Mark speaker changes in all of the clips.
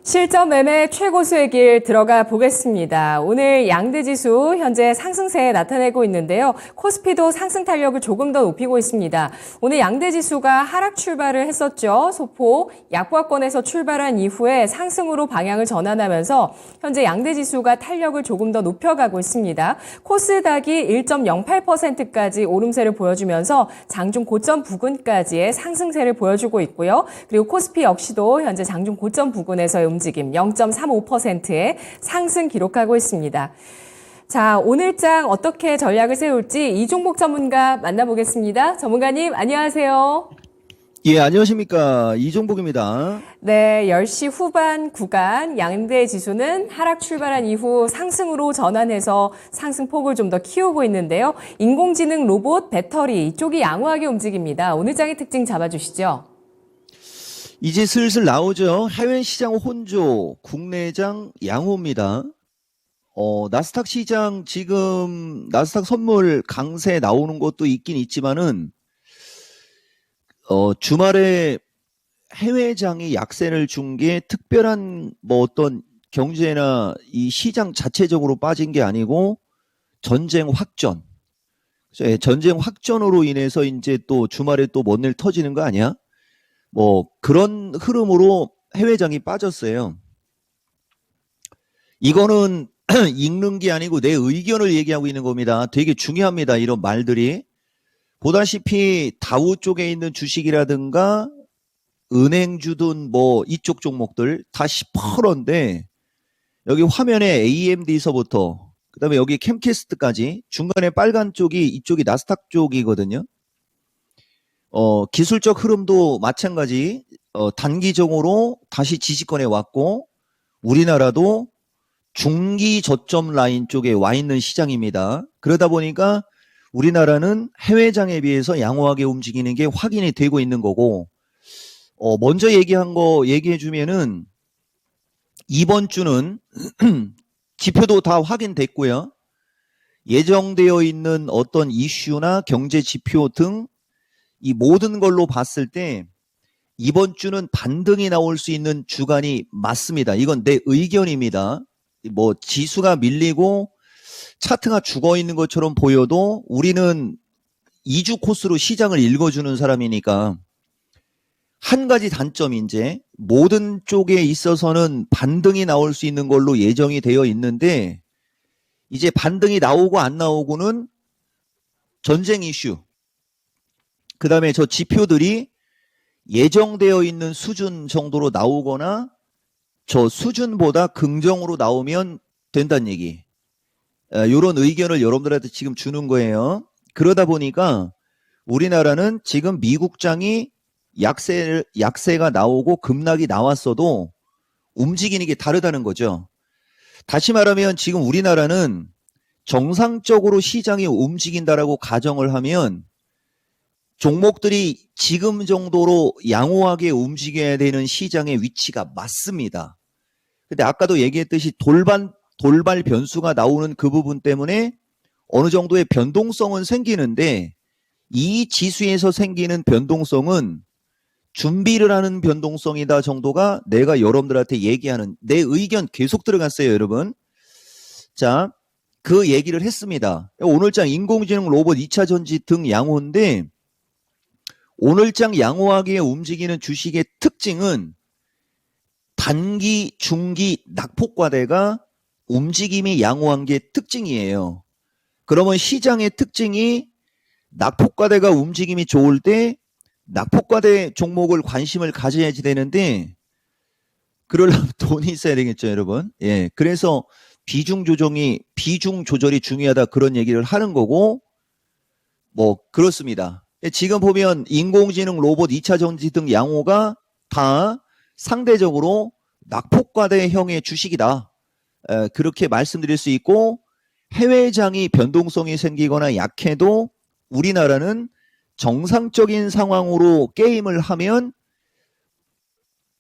Speaker 1: 실전 매매 최고수의 길 들어가 보겠습니다. 오늘 양대지수 현재 상승세에 나타내고 있는데요. 코스피도 상승 탄력을 조금 더 높이고 있습니다. 오늘 양대지수가 하락 출발을 했었죠. 소폭 약보합권에서 출발한 이후에 상승으로 방향을 전환하면서 현재 양대지수가 탄력을 조금 더 높여가고 있습니다. 코스닥이 1.08%까지 오름세를 보여주면서 장중 고점 부근까지의 상승세를 보여주고 있고요. 그리고 코스피 역시도 현재 장중 고점 부근에서의 움직임 0.35%의 상승 기록하고 있습니다. 자, 오늘장 어떻게 전략을 세울지 이종복 전문가 만나보겠습니다. 전문가님 안녕하세요.
Speaker 2: 예, 안녕하십니까. 이종복입니다.
Speaker 1: 네, 10시 후반 구간 양대 지수는 하락 출발한 이후 상승으로 전환해서 상승폭을 좀 더 키우고 있는데요. 인공지능, 로봇, 배터리 이쪽이 양호하게 움직입니다. 오늘장의 특징 잡아주시죠.
Speaker 2: 이제 슬슬 나오죠. 해외 시장 혼조, 국내장 양호입니다. 나스닥 시장 지금 나스닥 선물 강세 나오는 것도 있긴 있지만은 주말에 해외장이 약세를 준 게 특별한 뭐 어떤 경제나 이 시장 자체적으로 빠진 게 아니고 전쟁 확전. 전쟁 확전으로 인해서 이제 또 주말에 또 뭔 일 터지는 거 아니야? 뭐 그런 흐름으로 해외장이 빠졌어요. 이거는 읽는 게 아니고 내 의견을 얘기하고 있는 겁니다. 되게 중요합니다. 이런 말들이. 보다시피 다우 쪽에 있는 주식이라든가 은행주든 뭐 이쪽 종목들 다 10%인데 여기 화면에 AMD서부터 그다음에 여기 캠캐스트까지 중간에 빨간 쪽이 이쪽이 나스닥 쪽이거든요. 기술적 흐름도 마찬가지 단기적으로 다시 지지권에 왔고 우리나라도 중기 저점 라인 쪽에 와 있는 시장입니다. 그러다 보니까 우리나라는 해외장에 비해서 양호하게 움직이는 게 확인이 되고 있는 거고 먼저 얘기한 거 얘기해 주면은 이번 주는 지표도 다 확인됐고요. 예정되어 있는 어떤 이슈나 경제 지표 등 이 모든 걸로 봤을 때 이번 주는 반등이 나올 수 있는 주간이 맞습니다. 이건 내 의견입니다. 뭐 지수가 밀리고 차트가 죽어 있는 것처럼 보여도 우리는 2주 코스로 시장을 읽어주는 사람이니까 한 가지 단점이 이제 모든 쪽에 있어서는 반등이 나올 수 있는 걸로 예정이 되어 있는데 이제 반등이 나오고 안 나오고는 전쟁 이슈 그 다음에 저 지표들이 예정되어 있는 수준 정도로 나오거나 저 수준보다 긍정으로 나오면 된다는 얘기. 이런 의견을 여러분들한테 지금 주는 거예요. 그러다 보니까 우리나라는 지금 미국장이 약세가 나오고 급락이 나왔어도 움직이는 게 다르다는 거죠. 다시 말하면 지금 우리나라는 정상적으로 시장이 움직인다라고 가정을 하면 종목들이 지금 정도로 양호하게 움직여야 되는 시장의 위치가 맞습니다. 근데 아까도 얘기했듯이 돌발 변수가 나오는 그 부분 때문에 어느 정도의 변동성은 생기는데 이 지수에서 생기는 변동성은 준비를 하는 변동성이다 정도가 내가 여러분들한테 얘기하는 내 의견 계속 들어갔어요, 여러분. 자, 그 얘기를 했습니다. 오늘장 인공지능 로봇 2차 전지 등 양호인데 오늘장 양호하게 움직이는 주식의 특징은 단기, 중기, 낙폭과대가 움직임이 양호한 게 특징이에요. 그러면 시장의 특징이 낙폭과대가 움직임이 좋을 때 낙폭과대 종목을 관심을 가져야지 되는데 그러려면 돈이 있어야 되겠죠, 여러분. 예, 그래서 비중 조절이 중요하다 그런 얘기를 하는 거고 뭐 그렇습니다. 지금 보면 인공지능, 로봇, 2차 전지 등 양호가 다 상대적으로 낙폭과대형의 주식이다. 그렇게 말씀드릴 수 있고 해외장이 변동성이 생기거나 약해도 우리나라는 정상적인 상황으로 게임을 하면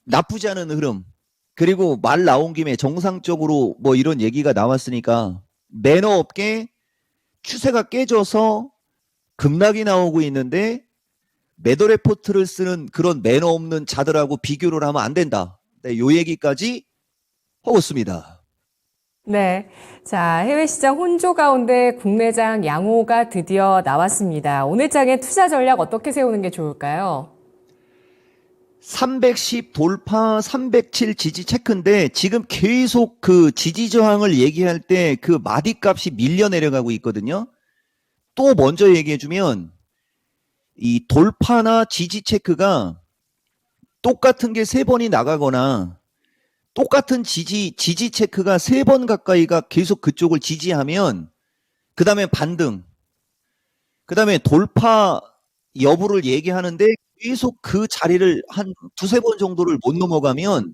Speaker 2: 나쁘지 않은 흐름 그리고 말 나온 김에 정상적으로 뭐 이런 얘기가 나왔으니까 매너 없게 추세가 깨져서 급락이 나오고 있는데 매도 레포트를 쓰는 그런 매너 없는 자들하고 비교를 하면 안 된다. 네, 요 얘기까지 하겠습니다.
Speaker 1: 네. 자, 해외 시장 혼조 가운데 국내장 양호가 드디어 나왔습니다. 오늘 장의 투자 전략 어떻게 세우는 게 좋을까요?
Speaker 2: 310 돌파, 307 지지 체크인데 지금 계속 그 지지 저항을 얘기할 때 그 마디값이 밀려 내려가고 있거든요. 또 먼저 얘기해주면 이 돌파나 지지 체크가 똑같은 게 3번이 나가거나 똑같은 지지 체크가 3번 가까이가 계속 그쪽을 지지하면 그 다음에 반등, 그 다음에 돌파 여부를 얘기하는데 계속 그 자리를 한 두세 번 정도를 못 넘어가면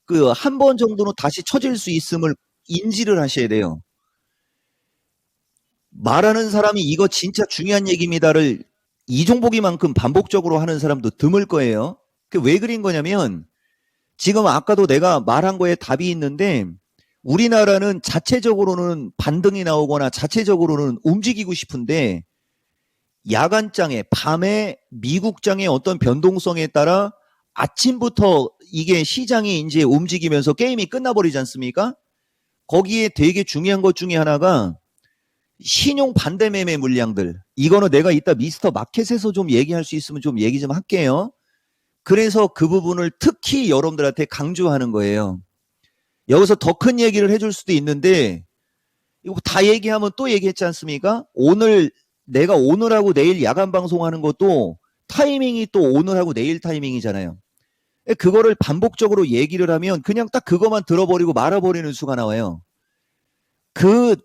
Speaker 2: 그 한 번 정도는 다시 쳐질 수 있음을 인지를 하셔야 돼요. 말하는 사람이 이거 진짜 중요한 얘기입니다를 이종보기만큼 반복적으로 하는 사람도 드물 거예요. 그 왜 그린 거냐면 지금 아까도 내가 말한 거에 답이 있는데 우리나라는 자체적으로는 반등이 나오거나 자체적으로는 움직이고 싶은데 야간장에 밤에 미국장의 어떤 변동성에 따라 아침부터 이게 시장이 이제 움직이면서 게임이 끝나버리지 않습니까? 거기에 되게 중요한 것 중에 하나가 신용 반대 매매 물량들. 이거는 내가 이따 미스터 마켓에서 좀 얘기할 수 있으면 좀 얘기 좀 할게요. 그래서 그 부분을 특히 여러분들한테 강조하는 거예요. 여기서 더 큰 얘기를 해줄 수도 있는데 이거 다 얘기하면 또 얘기했지 않습니까? 내가 오늘하고 내일 야간 방송하는 것도 타이밍이 또 오늘하고 내일 타이밍이잖아요. 그거를 반복적으로 얘기를 하면 그냥 딱 그것만 들어버리고 말아버리는 수가 나와요.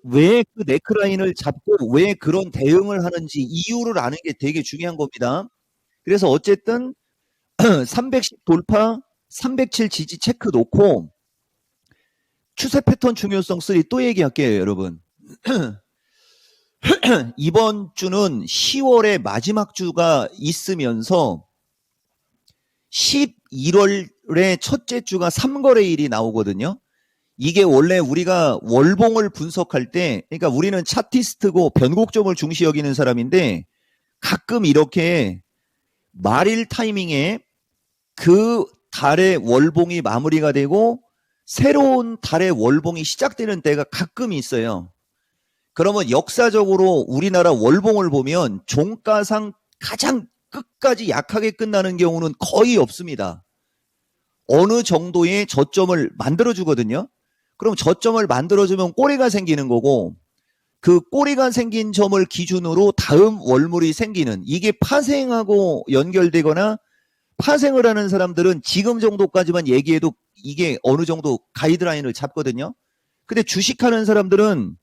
Speaker 2: 왜 그 네크라인을 잡고 왜 그런 대응을 하는지 이유를 아는 게 되게 중요한 겁니다. 그래서 어쨌든 310 돌파, 307 지지 체크 놓고 추세 패턴 중요성 3 또 얘기할게요, 여러분. 이번 주는 10월의 마지막 주가 있으면서 11월의 첫째 주가 3거래일이 나오거든요. 이게 원래 우리가 월봉을 분석할 때, 그러니까 우리는 차티스트고 변곡점을 중시 여기는 사람인데 가끔 이렇게 말일 타이밍에 그 달의 월봉이 마무리가 되고 새로운 달의 월봉이 시작되는 때가 가끔 있어요. 그러면 역사적으로 우리나라 월봉을 보면 종가상 가장 끝까지 약하게 끝나는 경우는 거의 없습니다. 어느 정도의 저점을 만들어주거든요. 그럼 저점을 만들어주면 꼬리가 생기는 거고 그 꼬리가 생긴 점을 기준으로 다음 월물이 생기는 이게 파생하고 연결되거나 파생을 하는 사람들은 지금 정도까지만 얘기해도 이게 어느 정도 가이드라인을 잡거든요. 근데 주식하는 사람들은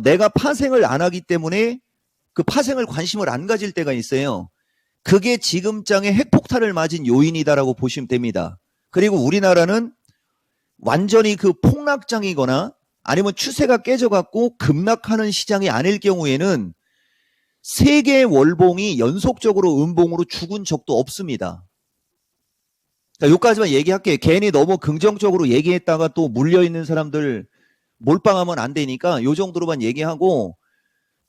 Speaker 2: 내가 파생을 안 하기 때문에 그 파생을 관심을 안 가질 때가 있어요. 그게 지금 장에 핵폭탄을 맞은 요인이다라고 보시면 됩니다. 그리고 우리나라는 완전히 그 폭락장이거나 아니면 추세가 깨져갖고 급락하는 시장이 아닐 경우에는 세계 월봉이 연속적으로 음봉으로 죽은 적도 없습니다. 자, 여기까지만 얘기할게요. 괜히 너무 긍정적으로 얘기했다가 또 물려있는 사람들 몰빵하면 안 되니까 요 정도로만 얘기하고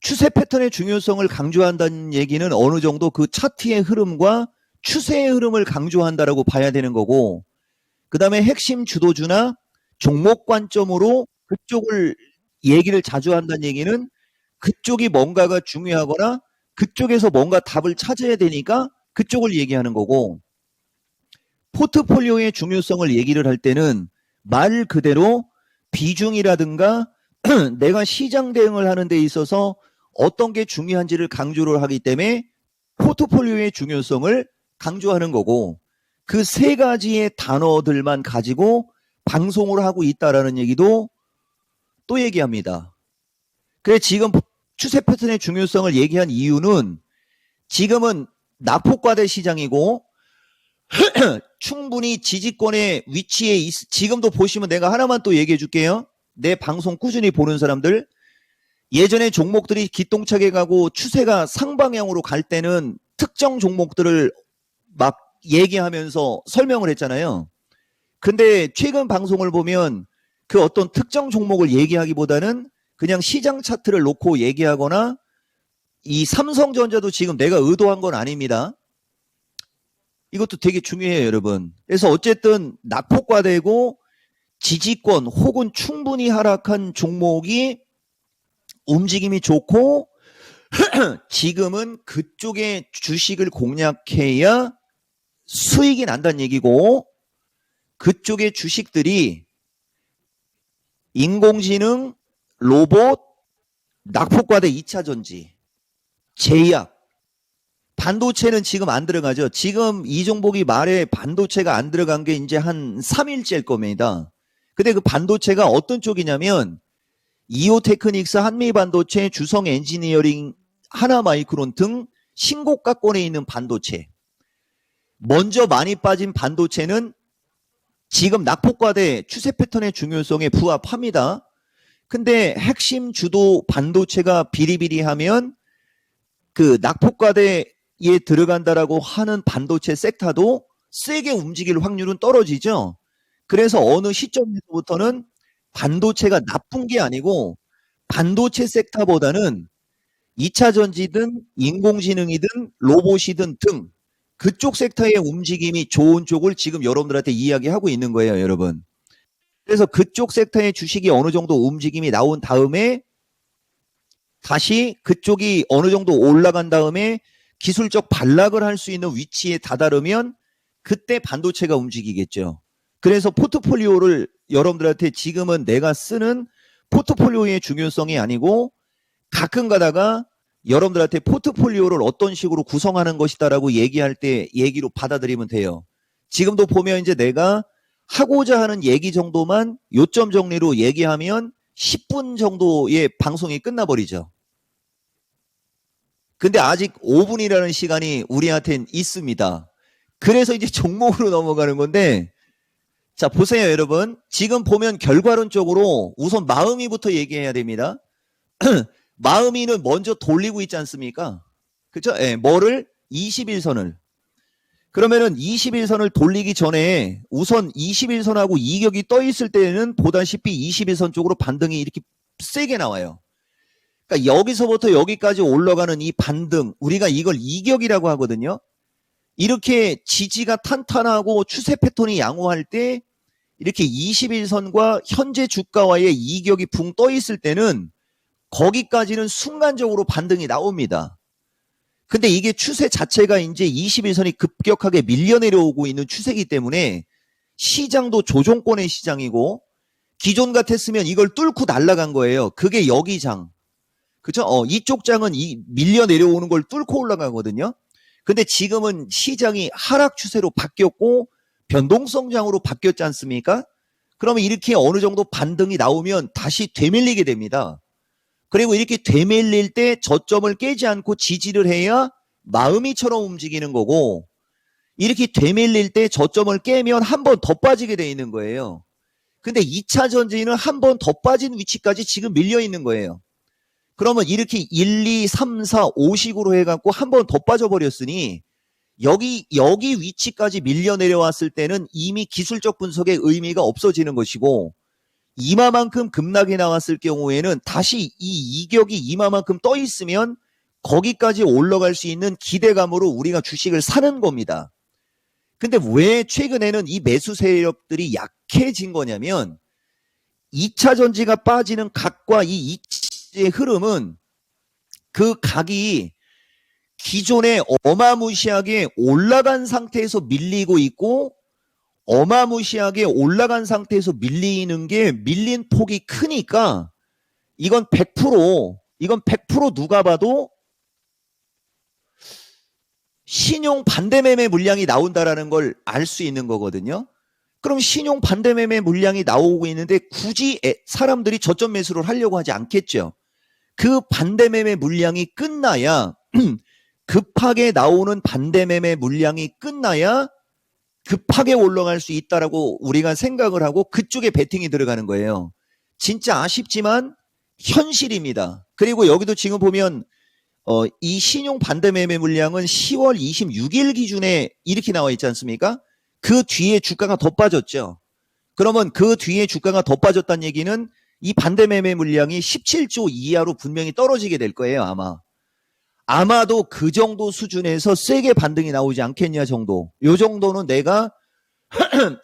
Speaker 2: 추세 패턴의 중요성을 강조한다는 얘기는 어느 정도 그 차트의 흐름과 추세의 흐름을 강조한다라고 봐야 되는 거고 그 다음에 핵심 주도주나 종목 관점으로 그쪽을 얘기를 자주 한다는 얘기는 그쪽이 뭔가가 중요하거나 그쪽에서 뭔가 답을 찾아야 되니까 그쪽을 얘기하는 거고 포트폴리오의 중요성을 얘기를 할 때는 말 그대로 비중이라든가 내가 시장 대응을 하는 데 있어서 어떤 게 중요한지를 강조를 하기 때문에 포트폴리오의 중요성을 강조하는 거고 그 세 가지의 단어들만 가지고 방송을 하고 있다라는 얘기도 또 얘기합니다. 그래 지금 추세 패턴의 중요성을 얘기한 이유는 지금은 낙폭과대 시장이고 충분히 지지권의 위치에 지금도 보시면 내가 하나만 또 얘기해 줄게요. 내 방송 꾸준히 보는 사람들 예전에 종목들이 기똥차게 가고 추세가 상방향으로 갈 때는 특정 종목들을 막 얘기하면서 설명을 했잖아요. 근데 최근 방송을 보면 그 어떤 특정 종목을 얘기하기보다는 그냥 시장 차트를 놓고 얘기하거나 이 삼성전자도 지금 내가 의도한 건 아닙니다. 이것도 되게 중요해요, 여러분. 그래서 어쨌든 낙폭과대고 지지권 혹은 충분히 하락한 종목이 움직임이 좋고 지금은 그쪽의 주식을 공략해야 수익이 난다는 얘기고 그쪽의 주식들이 인공지능, 로봇, 낙폭과대 2차전지, 제약, 반도체는 지금 안 들어가죠. 지금 이종복이 말에 반도체가 안 들어간 게 이제 한 3일째일 겁니다. 근데 그 반도체가 어떤 쪽이냐면 이오테크닉스, 한미반도체, 주성엔지니어링, 하나마이크론 등 신고가권에 있는 반도체. 먼저 많이 빠진 반도체는 지금 낙폭과대 추세 패턴의 중요성에 부합합니다. 근데 핵심 주도 반도체가 비리비리하면 그 낙폭과대에 들어간다라고 하는 반도체 섹터도 세게 움직일 확률은 떨어지죠. 그래서 어느 시점에서부터는 반도체가 나쁜 게 아니고 반도체 섹터보다는 2차 전지든 인공지능이든 로봇이든 등 그쪽 섹터의 움직임이 좋은 쪽을 지금 여러분들한테 이야기하고 있는 거예요, 여러분. 그래서 그쪽 섹터의 주식이 어느 정도 움직임이 나온 다음에 다시 그쪽이 어느 정도 올라간 다음에 기술적 반락을 할 수 있는 위치에 다다르면 그때 반도체가 움직이겠죠. 그래서 포트폴리오를 여러분들한테 지금은 내가 쓰는 포트폴리오의 중요성이 아니고 가끔 가다가 여러분들한테 포트폴리오를 어떤 식으로 구성하는 것이다라고 얘기할 때 얘기로 받아들이면 돼요. 지금도 보면 이제 내가 하고자 하는 얘기 정도만 요점 정리로 얘기하면 10분 정도의 방송이 끝나버리죠. 근데 아직 5분이라는 시간이 우리한테는 있습니다. 그래서 이제 종목으로 넘어가는 건데, 자, 보세요, 여러분. 지금 보면 결과론적으로 우선 마음이부터 얘기해야 됩니다. 마음이는 먼저 돌리고 있지 않습니까? 그쵸? 예, 뭐를? 21선을. 그러면은 21선을 돌리기 전에 우선 21선하고 이격이 떠 있을 때는 보다시피 21선 쪽으로 반등이 이렇게 세게 나와요. 그러니까 여기서부터 여기까지 올라가는 이 반등, 우리가 이걸 이격이라고 하거든요. 이렇게 지지가 탄탄하고 추세 패턴이 양호할 때 이렇게 21선과 현재 주가와의 이격이 붕 떠 있을 때는 거기까지는 순간적으로 반등이 나옵니다. 근데 이게 추세 자체가 이제 21선이 급격하게 밀려 내려오고 있는 추세이기 때문에 시장도 조정권의 시장이고 기존 같았으면 이걸 뚫고 날아간 거예요. 그게 여기 장. 그쵸? 이쪽 장은 밀려 내려오는 걸 뚫고 올라가거든요. 근데 지금은 시장이 하락 추세로 바뀌었고 변동성장으로 바뀌었지 않습니까? 그러면 이렇게 어느 정도 반등이 나오면 다시 되밀리게 됩니다. 그리고 이렇게 되밀릴 때 저점을 깨지 않고 지지를 해야 마음이처럼 움직이는 거고 이렇게 되밀릴 때 저점을 깨면 한 번 더 빠지게 돼 있는 거예요. 근데 2차 전지는 한 번 더 빠진 위치까지 지금 밀려 있는 거예요. 그러면 이렇게 1, 2, 3, 4, 5식으로 해갖고 한 번 더 빠져버렸으니 여기 위치까지 밀려 내려왔을 때는 이미 기술적 분석의 의미가 없어지는 것이고 이마만큼 급락이 나왔을 경우에는 다시 이 이격이 이마만큼 떠 있으면 거기까지 올라갈 수 있는 기대감으로 우리가 주식을 사는 겁니다. 근데 왜 최근에는 이 매수 세력들이 약해진 거냐면 2차 전지가 빠지는 각과 이 2차의 흐름은 그 각이 기존에 어마무시하게 올라간 상태에서 밀리고 있고 어마무시하게 올라간 상태에서 밀리는 게 밀린 폭이 크니까 이건 100% 누가 봐도 신용 반대매매 물량이 나온다라는 걸 알 수 있는 거거든요. 그럼 신용 반대매매 물량이 나오고 있는데 굳이 사람들이 저점 매수를 하려고 하지 않겠죠. 그 반대매매 물량이 끝나야 급하게 나오는 반대매매 물량이 끝나야 급하게 올라갈 수 있다라고 우리가 생각을 하고 그쪽에 베팅이 들어가는 거예요. 진짜 아쉽지만 현실입니다. 그리고 여기도 지금 보면 이 신용 반대매매 물량은 10월 26일 기준에 이렇게 나와 있지 않습니까? 그 뒤에 주가가 더 빠졌죠. 그러면 그 뒤에 주가가 더 빠졌다는 얘기는 이 반대매매 물량이 17조 이하로 분명히 떨어지게 될 거예요, 아마. 아마도 그 정도 수준에서 세게 반등이 나오지 않겠냐 정도. 요 정도는 내가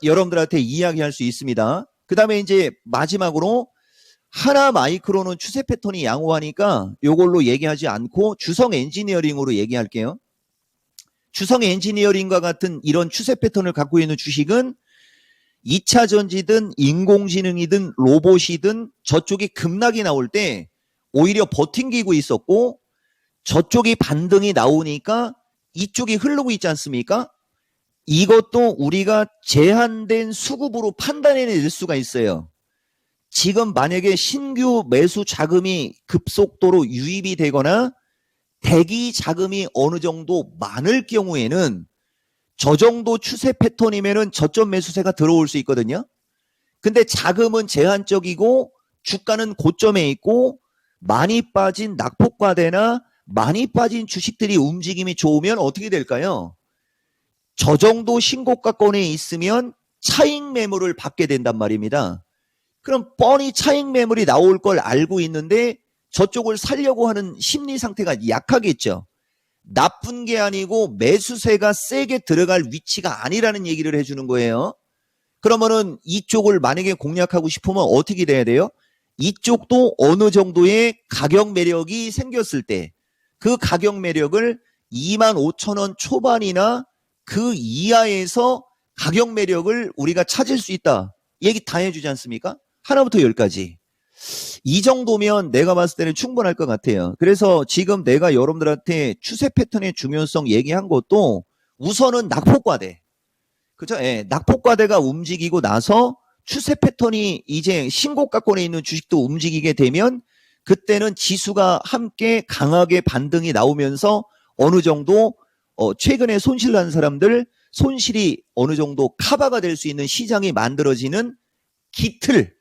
Speaker 2: 여러분들한테 이야기할 수 있습니다. 그 다음에 이제 마지막으로 하나 마이크로는 추세 패턴이 양호하니까 요걸로 얘기하지 않고 주성 엔지니어링으로 얘기할게요. 주성 엔지니어링과 같은 이런 추세 패턴을 갖고 있는 주식은 2차 전지든 인공지능이든 로봇이든 저쪽이 급락이 나올 때 오히려 버팅기고 있었고 저쪽이 반등이 나오니까 이쪽이 흐르고 있지 않습니까? 이것도 우리가 제한된 수급으로 판단해낼 수가 있어요. 지금 만약에 신규 매수 자금이 급속도로 유입이 되거나 대기 자금이 어느 정도 많을 경우에는 저 정도 추세 패턴이면은 저점 매수세가 들어올 수 있거든요. 근데 자금은 제한적이고 주가는 고점에 있고 많이 빠진 낙폭과대나 많이 빠진 주식들이 움직임이 좋으면 어떻게 될까요? 저 정도 신고가권에 있으면 차익 매물을 받게 된단 말입니다. 그럼 뻔히 차익 매물이 나올 걸 알고 있는데 저쪽을 살려고 하는 심리 상태가 약하겠죠. 나쁜 게 아니고 매수세가 세게 들어갈 위치가 아니라는 얘기를 해주는 거예요. 그러면은 이쪽을 만약에 공략하고 싶으면 어떻게 돼야 돼요? 이쪽도 어느 정도의 가격 매력이 생겼을 때 그 가격 매력을 25,000원 초반이나 그 이하에서 가격 매력을 우리가 찾을 수 있다. 얘기 다 해주지 않습니까? 하나부터 열까지. 이 정도면 내가 봤을 때는 충분할 것 같아요. 그래서 지금 내가 여러분들한테 추세 패턴의 중요성 얘기한 것도 우선은 낙폭과대. 그죠? 예, 낙폭과대가 움직이고 나서 추세 패턴이 이제 신고가권에 있는 주식도 움직이게 되면 그때는 지수가 함께 강하게 반등이 나오면서 어느 정도 최근에 손실 난 사람들 손실이 어느 정도 커버가 될 수 있는 시장이 만들어지는 기틀,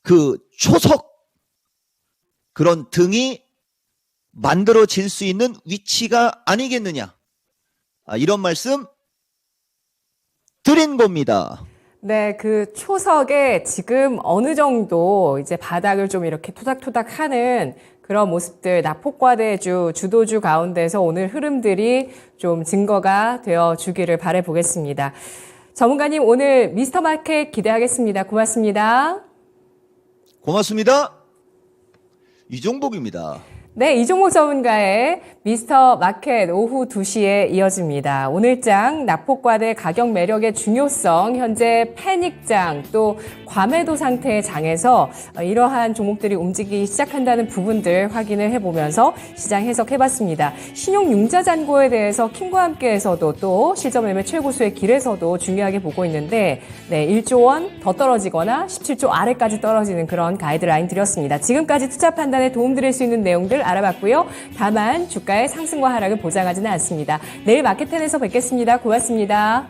Speaker 2: 그 초석 그런 등이 만들어질 수 있는 위치가 아니겠느냐. 이런 말씀 드린 겁니다.
Speaker 1: 네, 그 초석에 지금 어느 정도 이제 바닥을 좀 이렇게 토닥토닥 하는 그런 모습들, 낙폭과대주, 주도주 가운데서 오늘 흐름들이 좀 증거가 되어 주기를 바라보겠습니다. 전문가님, 오늘 미스터마켓 기대하겠습니다. 고맙습니다.
Speaker 2: 고맙습니다. 이종복입니다.
Speaker 1: 네, 이종목 전문가의 미스터 마켓 오후 2시에 이어집니다. 오늘장 낙폭과대 가격 매력의 중요성, 현재 패닉장 또 과매도 상태의 장에서 이러한 종목들이 움직이기 시작한다는 부분들 확인을 해보면서 시장 해석해봤습니다. 신용융자 잔고에 대해서 킴과 함께에서도 또 실전 매매 최고수의 길에서도 중요하게 보고 있는데 네, 1조 원 더 떨어지거나 17조 아래까지 떨어지는 그런 가이드라인 드렸습니다. 지금까지 투자 판단에 도움드릴 수 있는 내용들 알아봤고요. 다만 주가의 상승과 하락을 보장하지는 않습니다. 내일 마켓텐에서 뵙겠습니다. 고맙습니다.